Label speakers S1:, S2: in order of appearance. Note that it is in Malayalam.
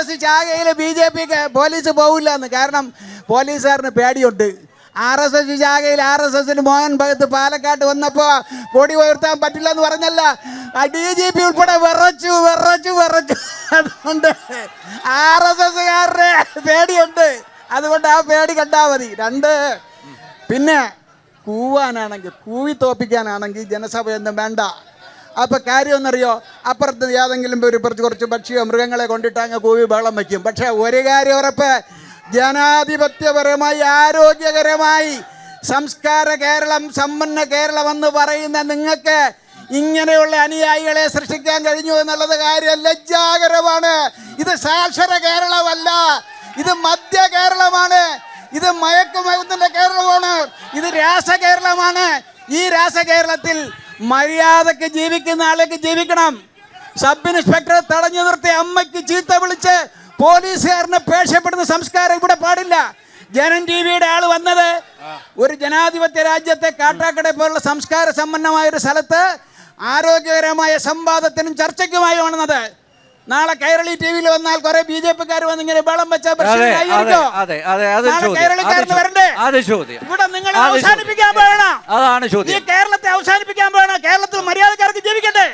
S1: RSS ശാഖയിൽ BJP പോലീസ് പോകില്ല എന്ന്. കാരണം പോലീസുകാരന് പേടിയുണ്ട്. RSS ശാഖയിൽ RSSന് മോഹൻ ഭഗത്ത് പാലക്കാട്ട് വന്നപ്പോൾ കൊടി ഉയർത്താൻ പറ്റില്ല എന്ന് പറഞ്ഞല്ല, DGP ഉൾപ്പെടെ വിറച്ചു. അതുകൊണ്ട് RSSകാരുടെ പേടിയുണ്ട്. അതുകൊണ്ട് ആ പേടി കണ്ടാൽ മതി. 2, പിന്നെ കൂവാനാണെങ്കിൽ കൂവി തോപ്പിക്കാനാണെങ്കിൽ ജനസഭയൊന്നും വേണ്ട. അപ്പോൾ കാര്യമെന്നറിയോ, അപ്പുറത്ത് ഏതെങ്കിലും കുറച്ച് പക്ഷിയോ മൃഗങ്ങളെ കൊണ്ടിട്ട് അങ്ങ് കൂവി ബഹളം വയ്ക്കും. പക്ഷേ ഒരു കാര്യം ഉറപ്പ്, ജനാധിപത്യപരമായി ആരോഗ്യകരമായി സംസ്കാര കേരളം, സമ്പന്ന കേരളം എന്ന് പറയുന്ന നിങ്ങൾക്ക് ഇങ്ങനെയുള്ള അനുയായികളെ സൃഷ്ടിക്കാൻ കഴിഞ്ഞു എന്നുള്ളത് കാര്യം ലജ്ജാകരമാണ്. ഇത് സാക്ഷര കേരളമല്ല, ഇത് മധ്യ കേരളമാണ്, ഇത് മയക്കുമരുന്നിന്റെ കേരളമാണ്, ഇത് രാസകേരളമാണ്. ഈ രാസകേരളത്തിൽ മര്യാദക്ക് ജീവിക്കുന്ന ആൾക്ക് ജീവിക്കണം. സബ് ഇൻസ്പെക്ടറെ തടഞ്ഞു നിർത്തി അമ്മയ്ക്ക് ചീത്ത വിളിച്ച് പോലീസുകാരനെ പേക്ഷപ്പെടുന്ന സംസ്കാരം ഇവിടെ പാടില്ല. ജനം ടിവിയുടെ ആൾ വന്നത് ഒരു ജനാധിപത്യ രാജ്യത്തെ കാട്ടാക്കട പോലുള്ള സംസ്കാര സമ്പന്നമായ ഒരു സ്ഥലത്ത് ആരോഗ്യകരമായ സംവാദത്തിനും ചർച്ചയ്ക്കുമായി വന്നത്. നാളെ കൈരളി ടിവിയിൽ വന്നാൽ കുറെ BJP-ക്കാർ വന്നിങ്ങനെ ബളം വെച്ചാൽ കൈരളിക്കാരന് വരണ്ടേ? ഇവിടെ നിങ്ങൾ അവസാനിപ്പിക്കാൻ പോകണം. ഈ കേരളത്തെ അവസാനിപ്പിക്കാൻ പോകണം. കേരളത്തിൽ മര്യാദക്കാർക്ക് ജീവിക്കട്ടെ.